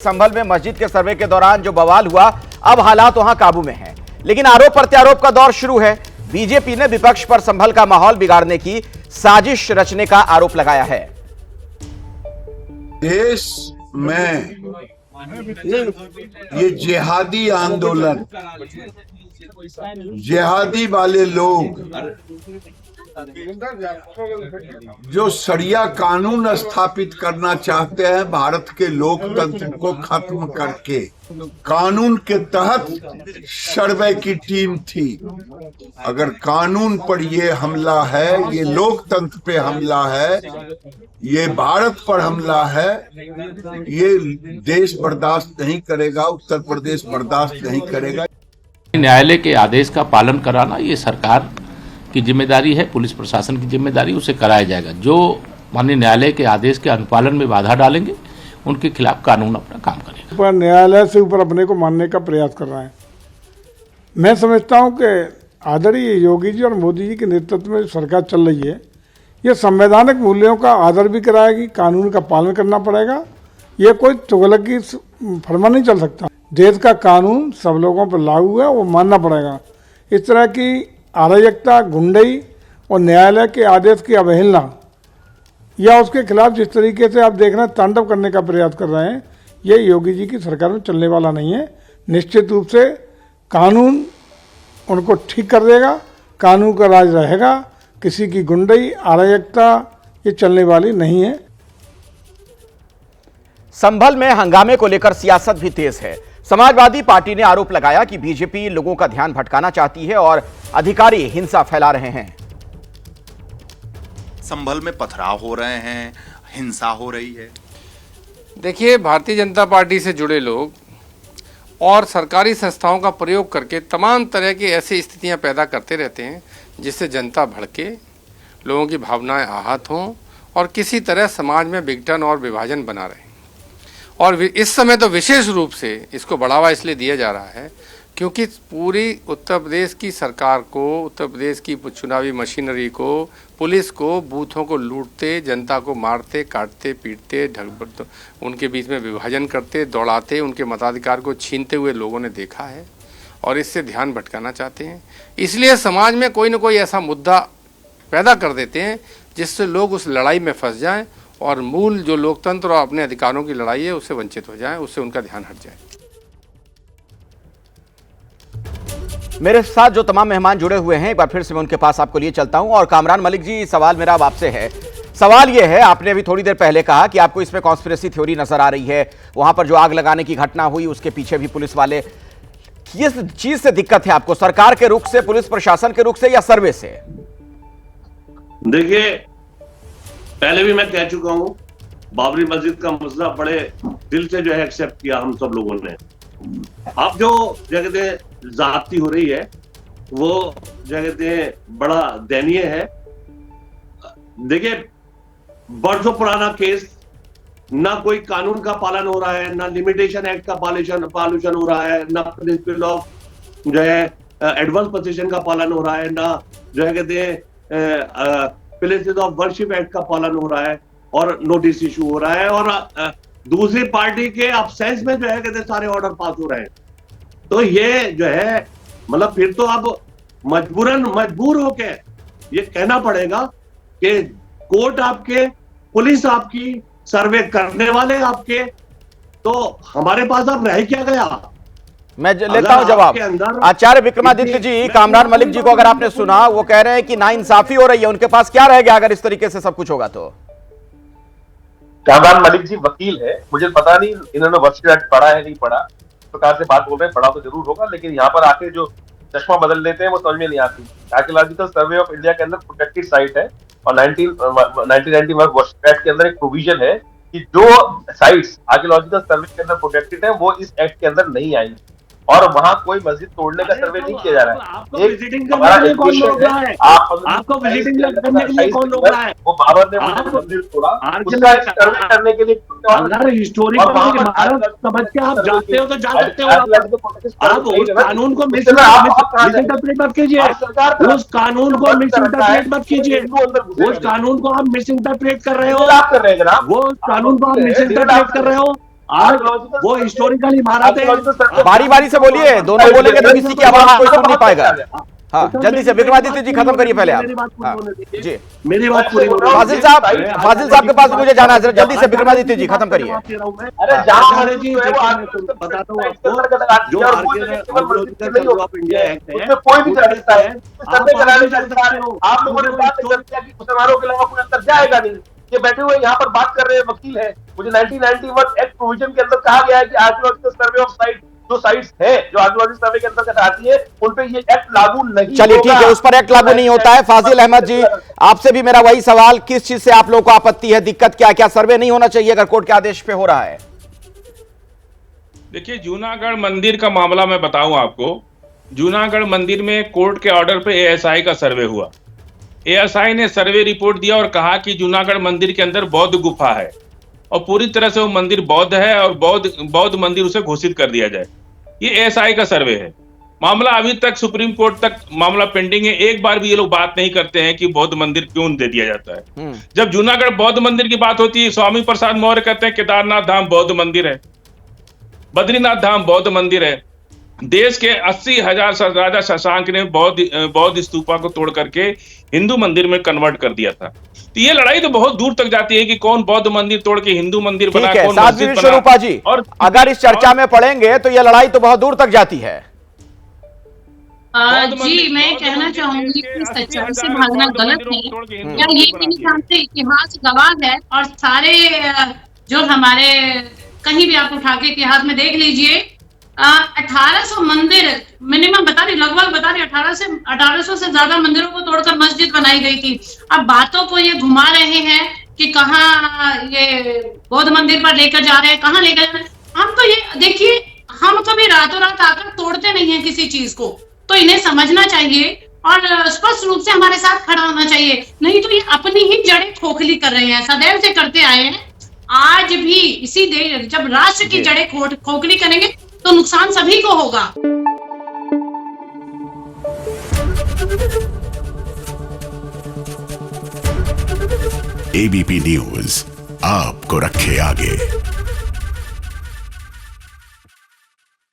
संभल में मस्जिद के सर्वे के दौरान जो बवाल हुआ, अब हालात वहां काबू में हैं, लेकिन आरोप प्रत्यारोप का दौर शुरू है। बीजेपी ने विपक्ष पर संभल का माहौल बिगाड़ने की साजिश रचने का आरोप लगाया है। देश में ये जिहादी आंदोलन, जिहादी वाले लोग जो शरिया कानून स्थापित करना चाहते हैं, भारत के लोकतंत्र को खत्म करके, कानून के तहत सर्वे की टीम थी। अगर कानून पर ये हमला है, ये लोकतंत्र पे हमला है, ये भारत पर हमला है, ये देश बर्दाश्त नहीं करेगा, उत्तर प्रदेश बर्दाश्त नहीं करेगा। न्यायालय के आदेश का पालन कराना ये सरकार की जिम्मेदारी है, पुलिस प्रशासन की जिम्मेदारी, उसे कराया जाएगा। जो माननीय न्यायालय के आदेश के अनुपालन में बाधा डालेंगे, उनके खिलाफ कानून अपना काम करेगा। पर न्यायालय से ऊपर अपने को मानने का प्रयास कर रहा है। मैं समझता हूं कि आदरणीय योगी जी और मोदी जी के नेतृत्व में सरकार चल रही है, ये संवैधानिक मूल्यों का आदर भी कराएगी, कानून का पालन करना पड़ेगा। ये कोई तुगलक की फरमा नहीं चल सकता। देश का कानून सब लोगों पर लागू है, वो मानना पड़ेगा। इस तरह की अराजकता, गुंडई और न्यायालय के आदेश की अवहेलना या उसके खिलाफ जिस तरीके से आप देख रहे हैं तांडव करने का प्रयास कर रहे हैं, ये योगी जी की सरकार में चलने वाला नहीं है। निश्चित रूप से कानून उनको ठीक कर देगा, कानून का राज रहेगा। किसी की गुंडई, अराजकता ये चलने वाली नहीं है। संभल में हंगामे को लेकर सियासत भी तेज है। समाजवादी पार्टी ने आरोप लगाया कि बीजेपी लोगों का ध्यान भटकाना चाहती है और अधिकारी हिंसा फैला रहे हैं। संभल में पथराव हो रहे हैं, हिंसा हो रही है। देखिए, भारतीय जनता पार्टी से जुड़े लोग और सरकारी संस्थाओं का प्रयोग करके तमाम तरह की ऐसी स्थितियां पैदा करते रहते हैं जिससे जनता भड़के, लोगों की भावनाएं आहत हों और किसी तरह समाज में विघटन और विभाजन बना रहे। और इस समय तो विशेष रूप से इसको बढ़ावा इसलिए दिया जा रहा है क्योंकि पूरी उत्तर प्रदेश की सरकार को, उत्तर प्रदेश की चुनावी मशीनरी को, पुलिस को, बूथों को लूटते, जनता को मारते, काटते, पीटते, उनके बीच में विभाजन करते, दौड़ाते, उनके मताधिकार को छीनते हुए लोगों ने देखा है और इससे ध्यान भटकाना चाहते हैं। इसलिए समाज में कोई न कोई ऐसा मुद्दा पैदा कर देते हैं जिससे लोग उस लड़ाई में फंस जाएं और मूल जो लोकतंत्र और अपने अधिकारों की लड़ाई है उससे वंचित हो जाएं, उससे उनका ध्यान हट जाए। मेरे साथ जो तमाम मेहमान जुड़े हुए हैं, एक बार फिर से मैं उनके पास आपको लिए चलता हूं। और कामरान मलिक जी, सवाल मेरा अब आपसे है। सवाल यह है, आपने अभी थोड़ी देर पहले कहा कि आपको इसमें कॉन्स्पिरेसी थ्योरी नजर आ रही है। वहां पर जो आग लगाने की घटना हुई उसके पीछे भी पुलिस वाले, किस चीज से दिक्कत है आपको? सरकार के रुख से, पुलिस प्रशासन के रुख से या सर्वे से? देखिए, पहले भी मैं कह चुका हूं, बाबरी मस्जिद का मसला बड़े दिल से जो है एक्सेप्ट किया हम सब लोगों ने। अब जो कहते हैं जाती हो रही है वो कहते हैं बड़ा दयनीय है। देखिए, बरसों पुराना केस, ना कोई कानून का पालन हो रहा है, ना लिमिटेशन एक्ट का पालन हो रहा है, ना प्रिंसिपल ऑफ जो है एडवांस पोजीशन का पालन हो रहा है, ना जो है कहते हैं प्लेसेस ऑफ वर्शिप एक्ट का पालन हो रहा है और नोटिस इशू हो रहा है। और दूसरी पार्टी के अब्सेंस में जो है कहते सारे ऑर्डर पास हो रहे हैं। तो ये जो है मतलब फिर तो अब मजबूर होके ये कहना पड़ेगा कि कोर्ट आपके, पुलिस आपकी, सर्वे करने वाले आपके, तो हमारे पास अब रह क्या गया? मैं लेता हूं जवाब। आचार्य विक्रमादित्य जी, कामरान मलिक जी को अगर आपने सुना, वो कह रहे हैं कि नाइंसाफी हो रही है, उनके पास क्या रह गया अगर इस तरीके से सब कुछ होगा तो? कामरान मलिक जी वकील है, मुझे पता नहीं इन्होंने वर्शिप एक्ट पढ़ा है नहीं पढ़ा, इस प्रकार से बात बोल रहे हैं। पढ़ा तो जरूर होगा, लेकिन यहाँ पर आके जो चश्मा बदल देते हैं वो समझ में नहीं आती। आर्कियोलॉजिकल सर्वे ऑफ इंडिया के अंदर प्रोटेक्टेड साइट है और 1991 वर्शिप एक्ट के अंदर एक प्रोविजन है कि जो साइट्स आर्कियोलॉजिकल सर्वे के अंदर प्रोटेक्टेड है वो इस एक्ट के अंदर नहीं आई और वहां कोई मस्जिद तोड़ने का सर्वे नहीं किया जा रहा है। आपको विजिटिंग करने के लिए कौन रोक रहा है? आपको विजिटिंग करने के लिए कौन रोक रहा है? वो बाबर ने मंदिर तोड़ा, उसका एक सर्वे करने के लिए अगर हिस्टोरिकल भारत समझ के आप जाते हो तो जा सकते हो। आप उस कानून को मिसइंटरप्रेट मत कीजिए, उस कानून को मिसइंटरप्रेट मत कीजिए, उस कानून को आप मिसइंटरप्रेट कर रहे हो, वो कानून को आप मिसइंटरप्रेट कर रहे हो। आज वो हिस्टोरिकल इमारत है। बारी बारी से बोलिए, दोनों बोलेंगे तो किसी की आवाज कोई सुन नहीं पाएगा। हाँ, जल्दी से विक्रमादित्य जी खत्म करिए पहले आप। हाँ, जी मेरी बात पूरी होने दीजिए। फाजिल साहब के पास मुझे जाना है, जल्दी से विक्रमादित्य जी खत्म करिए। अरे जी बताता हूँ आपको, जो ऑफ इंडिया एक्ट है कोई भी कर सकता है, सर्वे कराने का अधिकार है। आप लोगों ने बात किया कि मुसलमानों के अलावा कोई अंदर जाएगा नहीं। ये बैठे हुए यहाँ पर बात कर रहे हैं वकील है, मुझे 1991 एक्ट प्रोविजन के अंदर कहा गया है कि आर्कियोलॉजिकल सर्वे ऑफ साइट जो साइट्स है, जो आर्कियोलॉजिकल सर्वे के अंतर्गत आती है, उन पे ये एक्ट लागू नहीं। चलिए ठीक है, उस पर एक्ट लागू नहीं होता है। फाजिल अहमद जी, आपसे भी मेरा वही सवाल, किस चीज से आप लोगों को आपत्ति है, दिक्कत क्या क्या सर्वे नहीं होना चाहिए अगर कोर्ट के आदेश पे हो रहा है? देखिए, जूनागढ़ मंदिर का मामला मैं बताऊं आपको। जूनागढ़ मंदिर में कोर्ट के ऑर्डर पे एएसआई का सर्वे हुआ। एएसआई ने सर्वे रिपोर्ट दिया और कहा कि जूनागढ़ मंदिर के अंदर बौद्ध गुफा है और पूरी तरह से वो मंदिर बौद्ध है और बौद्ध मंदिर उसे घोषित कर दिया जाए। ये एएसआई का सर्वे है। मामला अभी तक सुप्रीम कोर्ट तक मामला पेंडिंग है। एक बार भी ये लोग बात नहीं करते हैं कि बौद्ध मंदिर क्यों दे दिया जाता है। जब जूनागढ़ बौद्ध मंदिर की बात होती है, स्वामी प्रसाद मौर्य कहते हैं केदारनाथ धाम बौद्ध मंदिर है, बद्रीनाथ धाम बौद्ध मंदिर है। देश के 80,000 राजा शशांक ने बौद्ध स्तूपा को तोड़ करके हिंदू मंदिर में कन्वर्ट कर दिया था। तो ये लड़ाई तो बहुत दूर तक जाती है कि कौन बौद्ध मंदिर तोड़ के हिंदू मंदिर बना, कौन मस्जिद बना। स्वरूपा जी, और अगर इस चर्चा में पड़ेंगे तो ये लड़ाई तो बहुत दूर तक जाती है। जी, मैं कहना चाहूंगी कि सच्चाई से भागना गलत नहीं। क्या ये नहीं जानते, इतिहास गवाह है और सारे जो हमारे कहीं भी आप उठा के इतिहास में देख लीजिए, 1800 मंदिर मिनिमम बता रही, लगभग बता रही, 1800 से ज्यादा मंदिरों को तोड़कर मस्जिद बनाई गई थी। अब बातों को ये घुमा रहे हैं कि कहाँ ये बौद्ध मंदिर पर लेकर जा रहे हैं, कहाँ लेकर जा रहे हैं। हम तो ये देखिए, हम कभी रातों रात आकर तोड़ते नहीं है किसी चीज को, तो इन्हें समझना चाहिए और स्पष्ट रूप से हमारे साथ खड़ा होना चाहिए। नहीं तो ये अपनी ही जड़ें खोखली कर रहे हैं, सदैव से करते आए हैं। आज भी इसी देश जब राष्ट्र की जड़ें खोखली करेंगे तो नुकसान सभी को होगा। एबीपी न्यूज आपको रखे आगे।